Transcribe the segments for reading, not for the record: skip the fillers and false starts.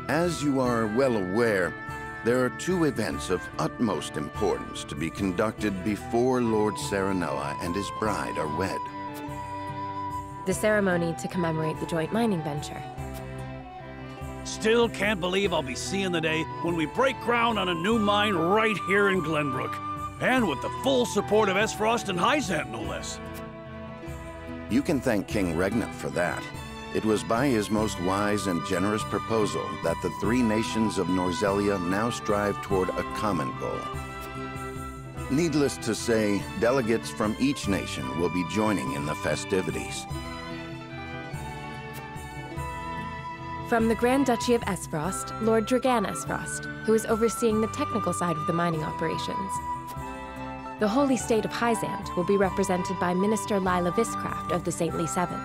As you are well aware, there are two events of utmost importance to be conducted before Lord Serenoa and his bride are wed. The ceremony to commemorate the joint mining venture. Still can't believe I'll be seeing the day when we break ground on a new mine right here in Glenbrook. And with the full support of Esfrost and Hyzant, no less. You can thank King Regnant for that. It was by his most wise and generous proposal that the three nations of Norzelia now strive toward a common goal. Needless to say, delegates from each nation will be joining in the festivities. From the Grand Duchy of Esfrost, Lord Dragan Esfrost, who is overseeing the technical side of the mining operations. The Holy State of Hyzant will be represented by Minister Lila Viscraft of the Saintly Seven.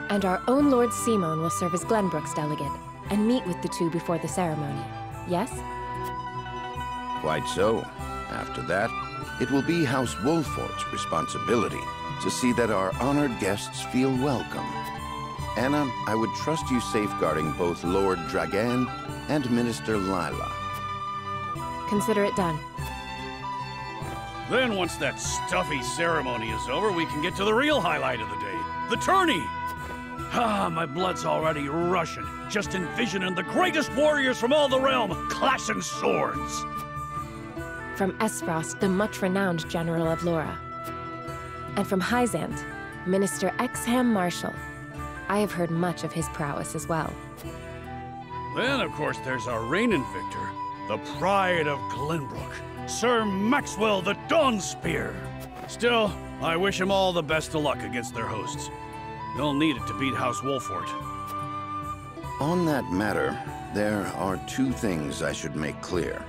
And our own Lord Simon will serve as Glenbrook's delegate and meet with the two before the ceremony. Yes? Quite so. After that, it will be House Wolfort's responsibility to see that our honored guests feel welcome. Anna, I would trust you safeguarding both Lord Dragan and Minister Lila. Consider it done. Then once that stuffy ceremony is over, we can get to the real highlight of the day, the tourney! Ah, my blood's already rushing, just envisioning the greatest warriors from all the realm clashing swords! From Esfrost, the much-renowned General of Laura. And from Hyzant, Minister Exham Marshall. I have heard much of his prowess as well. Then, of course, there's our reigning victor, the pride of Glenbrook, Sir Maxwell the Dawnspear. Still, I wish him all the best of luck against their hosts. They'll need it to beat House Wolfort. On that matter, there are two things I should make clear.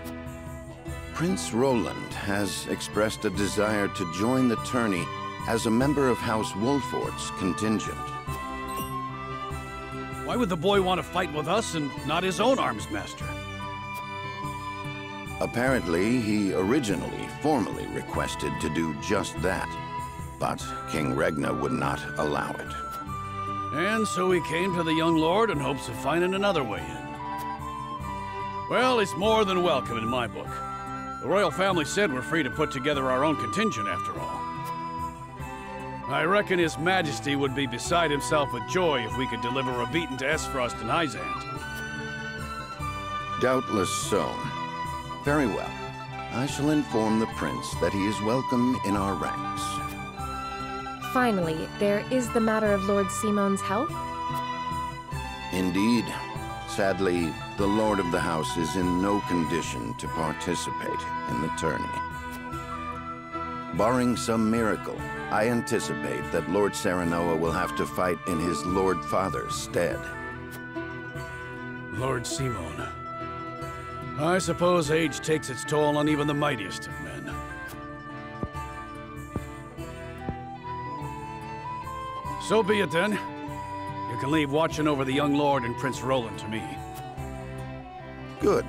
Prince Roland has expressed a desire to join the tourney as a member of House Wolfort's contingent. Why would the boy want to fight with us and not his own arms master? Apparently, he originally formally requested to do just that, but King Regna would not allow it. And so he came to the young lord in hopes of finding another way in. Well, it's more than welcome in my book. The royal family said we're free to put together our own contingent after all. I reckon His Majesty would be beside himself with joy if we could deliver a beating to Esfrost and Hyzant. Doubtless so. Very well. I shall inform the prince that he is welcome in our ranks. Finally, there is the matter of Lord Simon's health? Indeed. Sadly, the Lord of the House is in no condition to participate in the tourney. Barring some miracle, I anticipate that Lord Serenoa will have to fight in his Lord Father's stead. Lord Simon. I suppose age takes its toll on even the mightiest of men. So be it then. You can leave watching over the young lord and Prince Roland to me. Good.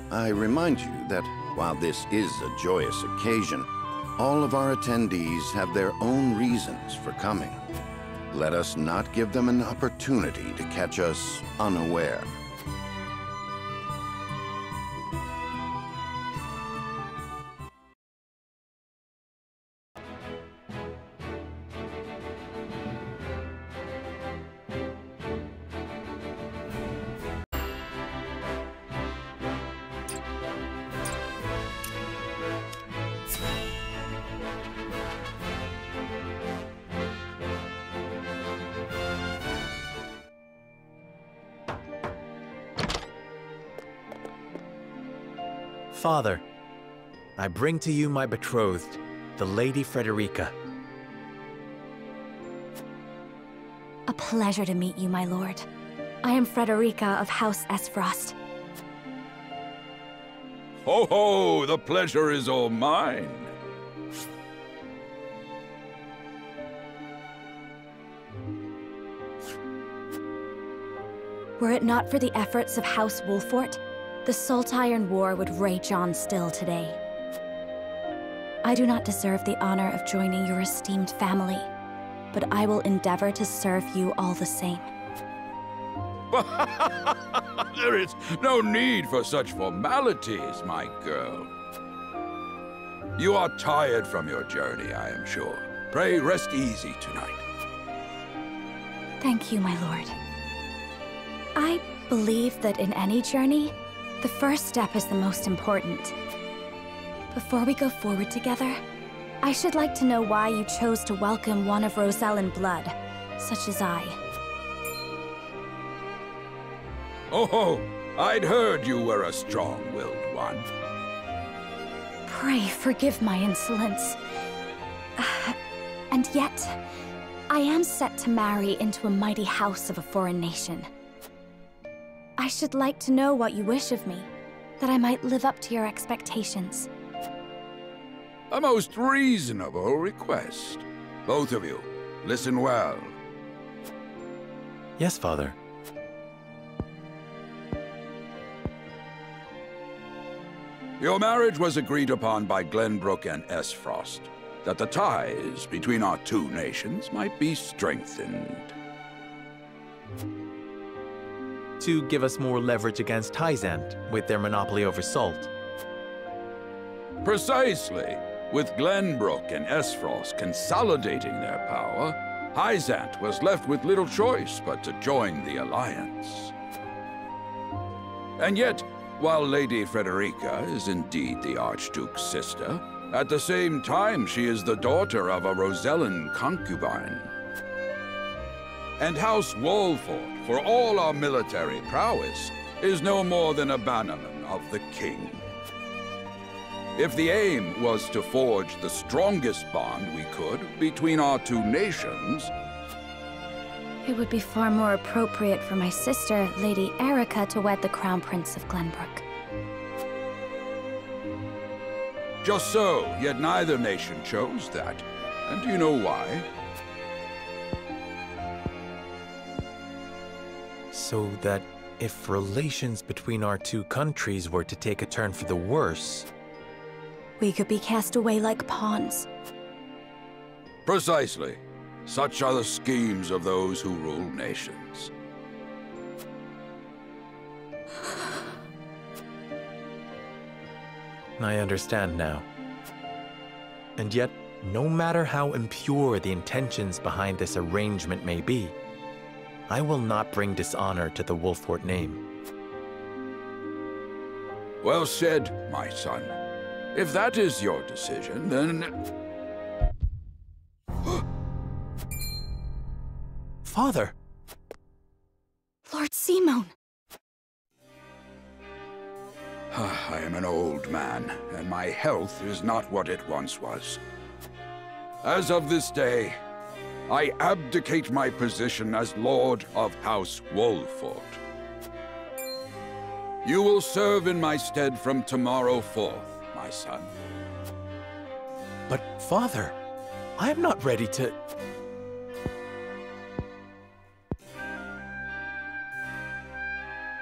I remind you that while this is a joyous occasion, all of our attendees have their own reasons for coming. Let us not give them an opportunity to catch us unaware. Father, I bring to you my betrothed, the Lady Frederica. A pleasure to meet you, my lord. I am Frederica of House Esfrost. Ho ho! The pleasure is all mine. Were it not for the efforts of House Wolfort, the Saltiron War would rage on still today. I do not deserve the honor of joining your esteemed family, but I will endeavor to serve you all the same. There is no need for such formalities, my girl. You are tired from your journey, I am sure. Pray rest easy tonight. Thank you, my lord. I believe that in any journey, the first step is the most important. Before we go forward together, I should like to know why you chose to welcome one of Rosellan blood, such as I. Oh, I'd heard you were a strong-willed one. Pray forgive my insolence. And yet, I am set to marry into a mighty house of a foreign nation. I should like to know what you wish of me, that I might live up to your expectations. A most reasonable request. Both of you, listen well. Yes, Father. Your marriage was agreed upon by Glenbrook and Esfrost, that the ties between our two nations might be strengthened. To give us more leverage against Hyzant with their monopoly over salt. Precisely. With Glenbrook and Esfrost consolidating their power, Hyzant was left with little choice but to join the alliance. And yet, while Lady Frederica is indeed the Archduke's sister, at the same time she is the daughter of a Rosellan concubine. And House Wolfort, for all our military prowess, is no more than a bannerman of the king. If the aim was to forge the strongest bond we could between our two nations, It would be far more appropriate for my sister, Lady Erica, to wed the Crown Prince of Glenbrook. just so, yet neither nation chose that. And do you know why? So that if relations between our two countries were to take a turn for the worse, We could be cast away like pawns. Precisely. Such are the schemes of those who rule nations. I understand now. And yet, no matter how impure the intentions behind this arrangement may be, I will not bring dishonor to the Wolfort name. Well said, my son. If that is your decision, then... Father! Lord Simone! I am an old man, and my health is not what it once was. As of this day, I abdicate my position as Lord of House Wolfort. You will serve in my stead from tomorrow forth, my son. But, Father, I am not ready to...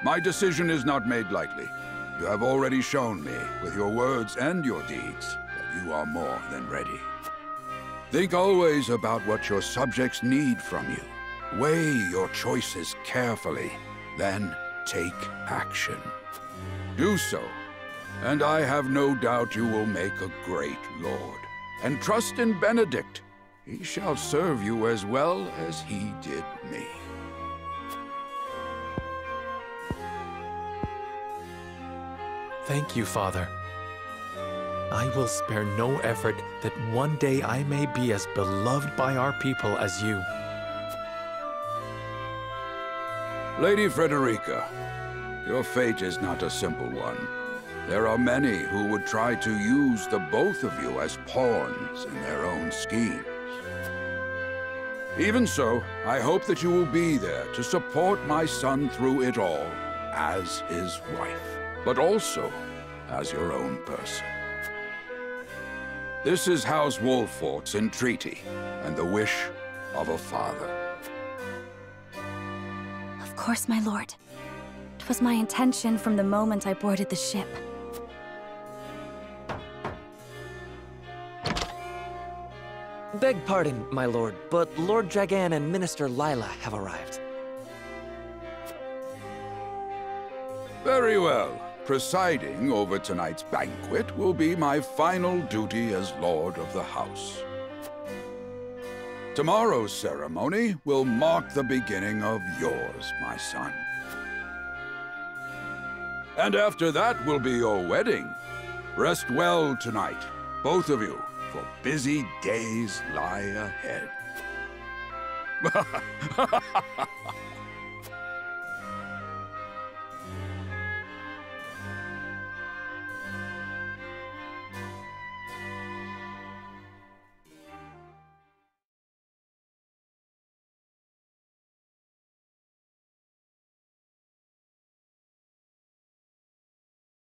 My decision is not made lightly. You have already shown me, with your words and your deeds, that you are more than ready. Think always about what your subjects need from you. Weigh your choices carefully, then take action. Do so, and I have no doubt you will make a great lord. And trust in Benedict. He shall serve you as well as he did me. Thank you, Father. I will spare no effort that one day I may be as beloved by our people as you. Lady Frederica, your fate is not a simple one. There are many who would try to use the both of you as pawns in their own schemes. Even so, I hope that you will be there to support my son through it all, as his wife, but also as your own person. This is House Wolfort's entreaty, and the wish of a father. Of course, my lord. 'Twas my intention from the moment I boarded the ship. Beg pardon, my lord, but Lord Dragan and Minister Lila have arrived. Very well. Presiding over tonight's banquet will be my final duty as Lord of the House. Tomorrow's ceremony will mark the beginning of yours, my son. And after that will be your wedding. Rest well tonight, both of you, for busy days lie ahead.